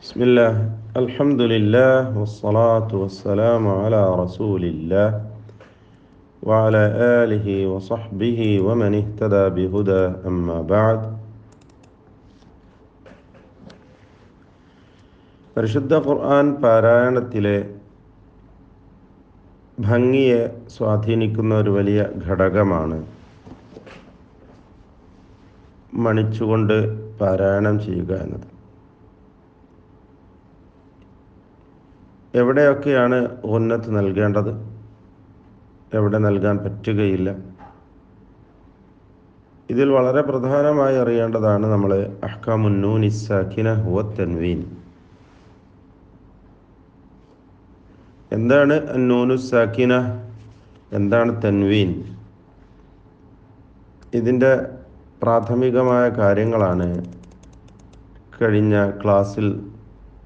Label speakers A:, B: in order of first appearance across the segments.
A: بسم الله الحمد لله والصلاة والسلام على رسول الله وعلى آله وصحبه ومن اهتدى بهدى أما بعد പരിശുദ്ധ ഖുർആൻ പാരായണത്തിലെ ഭംഗിയെ സ്വാധീനിക്കുന്ന ഒരു വലിയ ഘടകമാണ് മണിച്ചുകൊണ്ട് പാരായണം ചെയ്യുക എന്നത്. എവിടെയൊക്കെയാണ് ഉന്നത്ത് നൽകേണ്ടത്, എവിടെ നൽകാൻ പറ്റുകയില്ല, ഇതിൽ വളരെ പ്രധാനമായി അറിയേണ്ടതാണ് നമ്മൾ അഹ്കാമുൻ നൂനി സാക്കിന ഹുവ തൻവീൻ. എന്താണ് അന്നൂനു സാക്കിന, എന്താണ് തൻവീൻ? ഇതിൻ്റെ പ്രാഥമികമായ കാര്യങ്ങളാണ് കഴിഞ്ഞ ക്ലാസ്സിൽ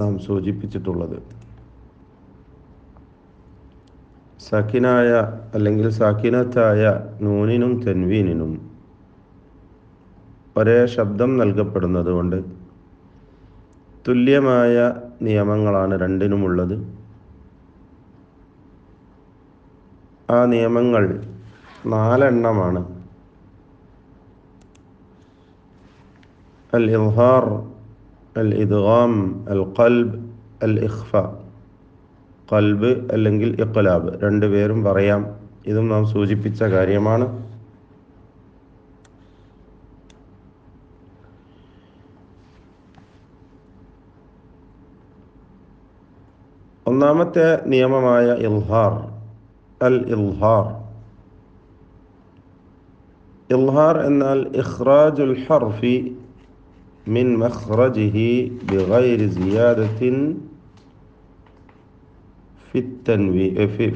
A: നാം സൂചിപ്പിച്ചിട്ടുള്ളത്. സാക്കിനായ അല്ലെങ്കിൽ സാക്കിനത്തായ നൂനിനും തൻവീനിനും ഒരേ ശബ്ദം നൽകപ്പെടുന്നത് കൊണ്ട് തുല്യമായ നിയമങ്ങളാണ് രണ്ടിനുമുള്ളത്. ആ നിയമങ്ങൾ 4 എണ്ണമാണ്. അൽ ഇദ്ഹാർ, അൽ ഇദ്ഗാം, അൽ ഖൽബ്, അൽ ഇഖ്ഫ. ഖൽബ് അല്ലെങ്കിൽ ഇഖ്ലാബ് രണ്ടുപേരും പറയാം. ഇതും നാം സൂചിപ്പിച്ച കാര്യമാണ്. ഒന്നാമത്തെ നിയമമായ ഇൽഹാർ, അൽ ഇൽഹാർ. ഇൽഹാർ എന്നാൽ ഇഖ്റാജുൽ ഹർഫി മിൻ മഖ്റജിഹി ബിഗൈരി സിയാദത്തിൻ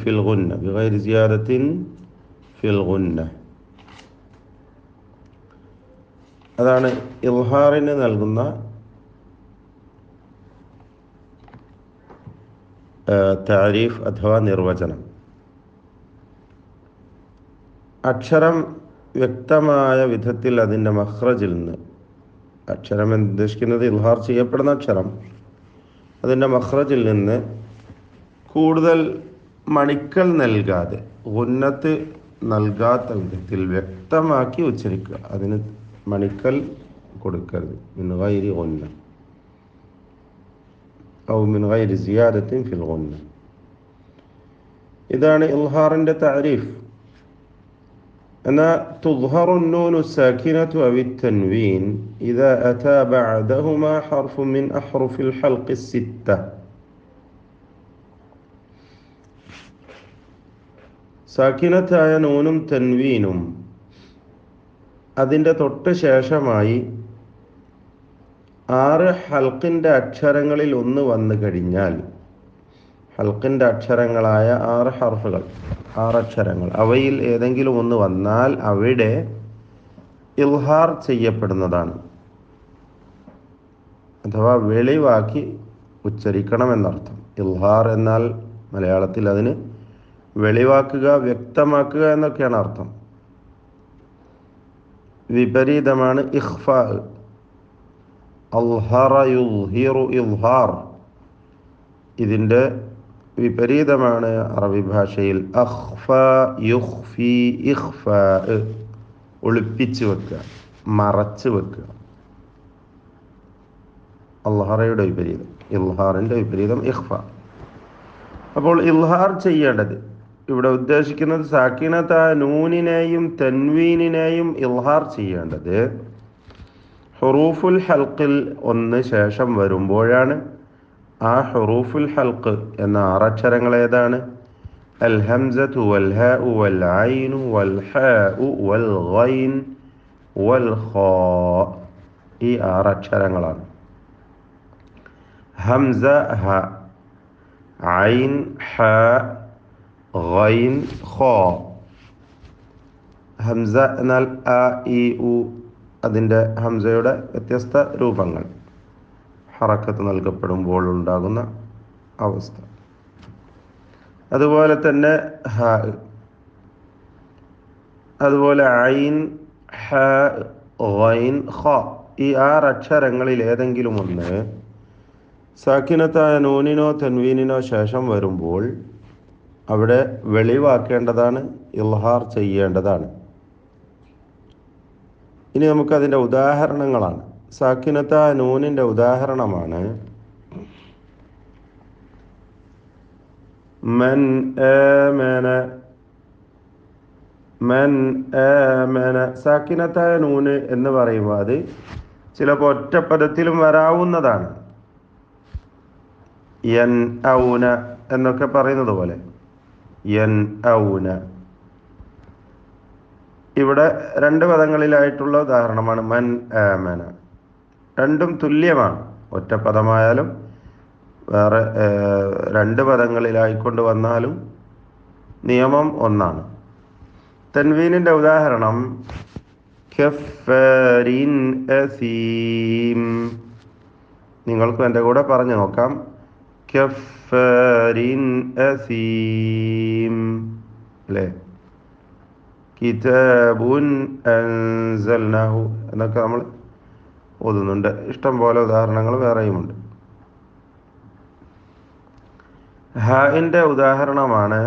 A: في الغنة بغير زيادة في الغنة. അതാണ് ഇൽഹാറിന് നൽകുന്ന താരീഫ് അഥവാ നിർവചനം. അക്ഷരം വ്യക്തമായ വിധത്തിൽ അതിൻ്റെ മഖ്റജിൽ നിന്ന്, അക്ഷരം ഉദ്ദേശിക്കുന്നത് ഇൽഹാർ ചെയ്യപ്പെടുന്ന അക്ഷരം, അതിൻ്റെ മഖ്റജിൽ നിന്ന് കൂടുതൽ മണിക്കൽ നൽകാതെ, ഉന്നത്ത് നൽകാത്ത വിധത്തിൽ വ്യക്തമാക്കി ഉച്ചരിക്കുക. അതിന് മണിക്കൽ കൊടുക്കരുത്. മിൻ ഗൈരി ഗുന്ന ഔ മിൻ ഗൈരി സിയാദത്തിൻ ഫിൽ ഗുന്ന. ഇതാണ് ഇൽഹാറിൻ്റെ താരീഫ്. എന്നാൽ തുദ്ഹറു നൂനു സാകിനതു അവി തൻവീൻ ഇദാ അതാ ബഅദഹുമാ ഹർഫു മിൻ അഹ്റുഫിൽ ഹൽഖി സിത്ത. സാക്കിനത്തായ നൂനും തൻവീനും അതിൻ്റെ തൊട്ട് ശേഷമായി 6 ഹൽക്കിൻ്റെ അക്ഷരങ്ങളിൽ ഒന്ന് വന്നു കഴിഞ്ഞാൽ, ഹൽക്കിൻ്റെ അക്ഷരങ്ങളായ 6 ഹർഫുകൾ, 6 അക്ഷരങ്ങൾ, അവയിൽ ഏതെങ്കിലും ഒന്ന് വന്നാൽ അവിടെ ഇൽഹാർ ചെയ്യപ്പെടുന്നതാണ്. അഥവാ വെളിവാക്കി ഉച്ചരിക്കണമെന്നർത്ഥം. ഇൽഹാർ എന്നാൽ മലയാളത്തിൽ അതിന് വെളിവാക്കുക, വ്യക്തമാക്കുക എന്നൊക്കെയാണ് അർത്ഥം. വിപരീതമാണ് ഇഖ്ഫാ. അൽഹറ യുൽഹിറു ഇൽഹാർ. ഇതിൻ്റെ വിപരീതമാണ് അറബി ഭാഷയിൽ അഖ്ഫാ യുഖ്ഫി ഇഖ്ഫാ. ഒളിപ്പിച്ച് വെക്കുക, മറച്ച് വെക്കുക. അൽഹറയുടെ വിപരീതം, ഇൽഹാറിൻ്റെ വിപരീതം ഇഖ്ഫാ. അപ്പോൾ ഇൽഹാർ ചെയ്യേണ്ടത്, ഇവിടെ ഉദ്ദേശിക്കുന്നത് സാക്കിനത്തായ നൂനിനെയും തൻവീനിനെയും ഇൽഹാർ ചെയ്യേണ്ടത് ഹുറൂഫുൽ ഹൽക്കിൽ ഒന്ന് ശേഷം വരുമ്പോഴാണ്. ആ ഹുറൂഫുൽ ഹൽക്ക് എന്ന 6 അക്ഷരങ്ങൾ ഏതാണ്? അൽ ഹംസതു വൽ ഹാഉ വൽ ഐനു വൽ ഹാഉ വൽ ഗൈൻ വൽ ഖാ. ഈ 6 അക്ഷരങ്ങളാണ്. ഹംസ, ഹ, ഐൻ, ഹ, ഗൈൻ, ഖാ. ഹംസ എന്നാൽ അ, ഇ, ഉ. അതിൻ്റെ ഹംസയുടെ വ്യത്യസ്ത രൂപങ്ങൾ, ഹറക്കത്ത് നൽകപ്പെടുമ്പോൾ ഉണ്ടാകുന്ന അവസ്ഥ. അതുപോലെ തന്നെ ഹ, അതുപോലെ ഐൻ, ഹ, ഗൈൻ, ഖാ. ഈ 6 അക്ഷരങ്ങളിൽ ഏതെങ്കിലും ഒന്ന് സാക്കിനത്തായ നൂനിനോ തൻവീനിനോ ശേഷം വരുമ്പോൾ അവിടെ വെളിവാക്കേണ്ടതാണ്, ഇൽഹാർ ചെയ്യേണ്ടതാണ്. ഇനി നമുക്കതിൻ്റെ ഉദാഹരണങ്ങളാണ്. സാക്കിനത്തായ നൂനിൻ്റെ ഉദാഹരണമാണ് മൻ ആമന. മൻ ആമന സാക്കിനത്തായ നൂന് എന്ന് പറയുമ്പോൾ അത് ചിലപ്പോൾ ഒറ്റപ്പദത്തിലും വരാവുന്നതാണ്. യൻ ഔന എന്നൊക്കെ പറയുന്നത് പോലെ യൻ ഔന. ഇവിടെ രണ്ട് പദങ്ങളിലായിട്ടുള്ള ഉദാഹരണമാണ് മൻ ആമന. രണ്ടും തുല്യമാണ്. ഒറ്റപ്പദമായാലും വേറെ രണ്ട് പദങ്ങളിലായിക്കൊണ്ട് വന്നാലും നിയമം ഒന്നാണ്. തൻവീനിൻ്റെ ഉദാഹരണം കഫാരിൻ അസീം. നിങ്ങൾക്കും എൻ്റെ കൂടെ പറഞ്ഞു നോക്കാം. കഫാരിൻ അസീം അല്ലേ? കിതാബുൻ അൻസൽനാഹു എന്നൊക്കെ നമ്മൾ ഓതുന്നുണ്ട്. ഇഷ്ടം പോലെ ഉദാഹരണങ്ങൾ വേറെയുമുണ്ട്. ഹാഇൻ്റെ ഉദാഹരണമാണ്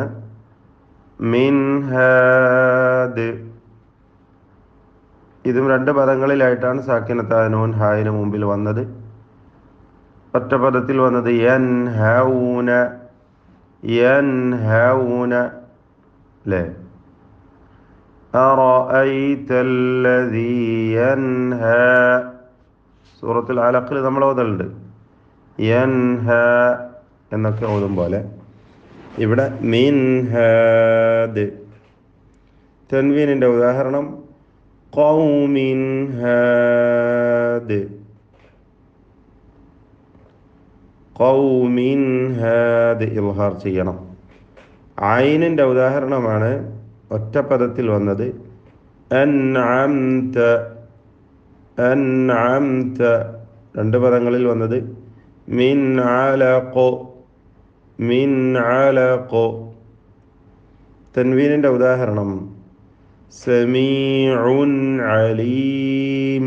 A: മിൻഹാദ്. ഇതും രണ്ട് പദങ്ങളിലായിട്ടാണ് സാക്കിനത്തായ നൂൻ ഹായിന് മുമ്പിൽ വന്നത്. ഒറ്റ പദത്തിൽ വന്നത് യൻഹൗന. യൻഹൗന അല്ലേ? അറഅയ്തല്ലദീ യൻഹാ. സൂറത്തുൽ അലഖിൽ നമ്മൾ ഓതലുണ്ട് യൻഹാ എന്നൊക്കെ ഓതും പോലെ ഇവിടെ മിൻഹാദ്. തൻവീനിൻ്റെ ഉദാഹരണം ഖൗമിൻ ഹാദ്. ഖൗമിൻ ഹാദ് ഇൽഹാർ ചെയ്യണം. ഐനിൻ്റെ ഉദാഹരണമാണ് ഒറ്റപ്പദത്തിൽ വന്നത് അൻഅംത. അൻഅംത. രണ്ട് പദങ്ങളിൽ വന്നത് മിൻ അലഖ്. മിൻ അലഖ്. തൻവീനിൻ്റെ ഉദാഹരണം സമീഉൻ അലീം.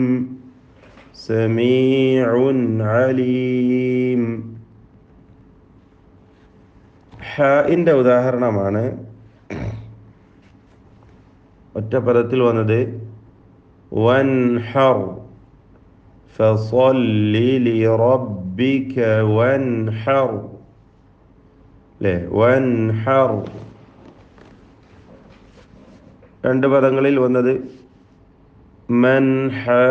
A: സമീഉൻ അലീം. ഹാഇൻ്റെ ഉദാഹരണമാണ് ഒറ്റപ്പദത്തിൽ വന്നത് വൻഹർ. ഫസല്ലി ലിറബ്ബിക വൻഹർ അല്ലേ? വൻഹർ. രണ്ട് പദങ്ങളിൽ വന്നത് മൻ ഹാദ്ദല്ലാഹ.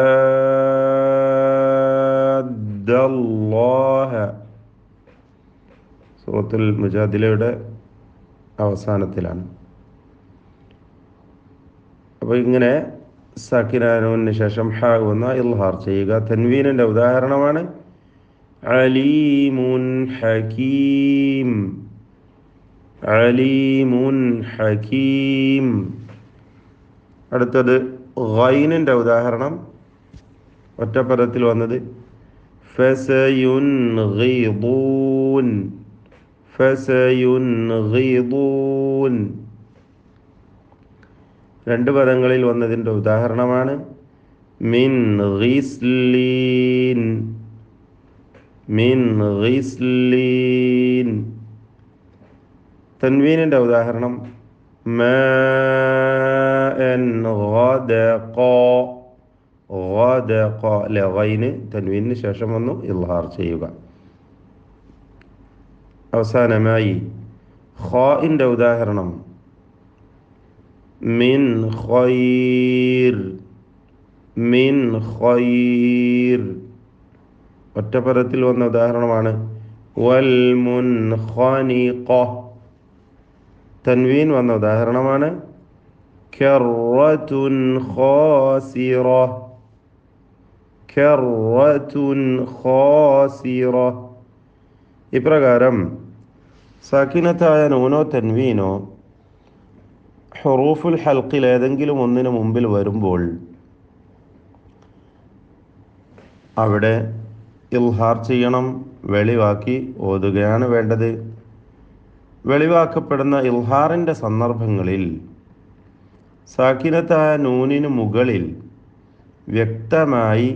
A: സൂറത്തുൽ മുജാദിലയുടെ അവസാനത്തിലാണ്. അപ്പോൾ ഇങ്ങനെ സാക്കിനൂന് ശേഷം ഹ വന്ന ഇൽഹാർ ചെയ്യുക. തൻവീനിൻ്റെ ഉദാഹരണമാണ് അലീമുൻ ഹകീം. അലീമുൻ ഹകീം. അടുത്തത് ഗൈനിൻ്റെ ഉദാഹരണം ഒറ്റപ്പദത്തിൽ വന്നത് ഫസയുൻഗിദൂൻ. ഫസയുൻഗിദൂൻ. രണ്ട് പദങ്ങളിൽ വന്നതിൻ്റെ ഉദാഹരണമാണ് മിൻ ഗിസ്ലീൻ. മിൻ ഗിസ്ലീൻ. തൻവീനിൻ്റെ ഉദാഹരണം മാഅൻ ഗദഖ. ഗദഖ അല്ലേ? ഗൈന് തൻവീനിന് ശേഷം വന്നു ഇൽഹാർ ചെയ്യുക. അവസാനമായി ഖാഇൻ്റെ ഉദാഹരണം മിൻ ഖൈർ. മിൻ ഖൈർ. ഒറ്റപ്പദത്തിൽ വന്ന ഉദാഹരണമാണ് വൽ മുൻഖനിഖ. തൻവീൻ വന്ന ഉദാഹരണമാണ് കർറത്തുൻ ഖാസിറ. കർറത്തുൻ ഖാസിറ. ഇപ്രകാരം സാക്കിനത്തായ നൂനോ തൻവീനോ ഹുറൂഫുൽ ഹൽക്കിൽ ഏതെങ്കിലും ഒന്നിനു മുമ്പിൽ വരുമ്പോൾ അവിടെ ഇൽഹാർ ചെയ്യണം, വെളിവാക്കി ഓതുകയാണ് വേണ്ടത്. വെളിവാക്കപ്പെടുന്ന ഇൽഹാറിൻ്റെ സന്ദർഭങ്ങളിൽ സാക്കിനത്തായ നൂനിന് മുകളിൽ വ്യക്തമായി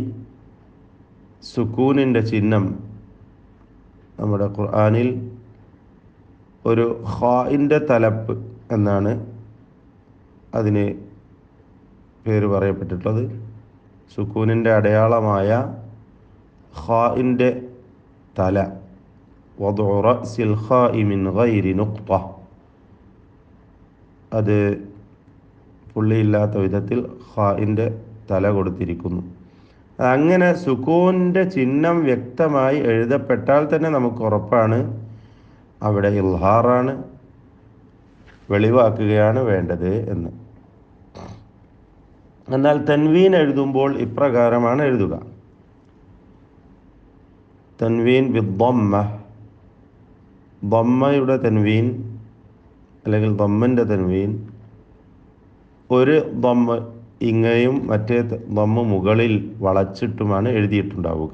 A: സുക്കൂനിൻ്റെ ചിഹ്നം നമ്മുടെ ഖുർആനിൽ ഒരു ഖാഇൻ്റെ തലപ്പ് എന്നാണ് അതിന് പേര് പറയപ്പെട്ടിട്ടുള്ളത്. സുക്കൂനിൻ്റെ അടയാളമായ ഖാഇൻ്റെ തല, വദ്ഉ റഅ്സിൽ ഖാഇ മിൻ ഗൈരി നുഖ്ത, അത് പുള്ളിയില്ലാത്ത വിധത്തിൽ ഖാഇൻ്റെ തല കൊടുത്തിരിക്കുന്നു. അങ്ങനെ സുക്കൂൻ്റെ ചിഹ്നം വ്യക്തമായി എഴുതപ്പെട്ടാൽ തന്നെ നമുക്ക് ഉറപ്പാണ് അവിടെ ഇൽഹാറാണ്, വെളിവാക്കുകയാണ് വേണ്ടത് എന്ന്. എന്നാൽ തൻവീൻ എഴുതുമ്പോൾ ഇപ്രകാരമാണ് എഴുതുക: തൻവീൻ ബിദ്ദമ്മ, ദമ്മയുടെ തൻവീൻ അല്ലെങ്കിൽ ദമ്മൻ്റെ തൻവീൻ, ഒരു ദമ്മ് ഇങ്ങനെയും മറ്റേ ദമ്മ് മുകളിൽ വളച്ചിട്ടുമാണ് എഴുതിയിട്ടുണ്ടാവുക.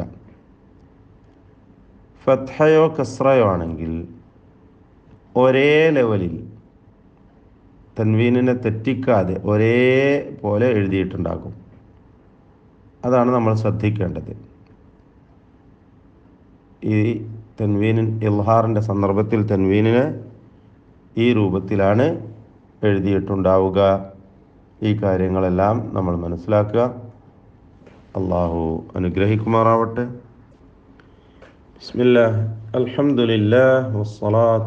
A: ഫത്ഹയോ കസ്റയോ ആണെങ്കിൽ ഒരേ ലെവലിൽ തൻവീനിനെ തെറ്റിക്കാതെ ഒരേ പോലെ എഴുതിയിട്ടുണ്ടാകും. അതാണ് നമ്മൾ ശ്രദ്ധിക്കേണ്ടത്. ഈ തൻവീനിൻ ഇൽഹാറിൻ്റെ സന്ദർഭത്തിൽ തൻവീനിനെ ഈ രൂപത്തിലാണ് എഴുതിയിട്ടുണ്ടാവുക. ഈ കാര്യങ്ങളെല്ലാം നമ്മൾ മനസ്സിലാക്കുക. അള്ളാഹു അനുഗ്രഹിക്കുമാറാവട്ടെ. ബിസ്മില്ലാഹ്, അൽഹംദുലില്ലാഹ്, വസ്സലാത്ത്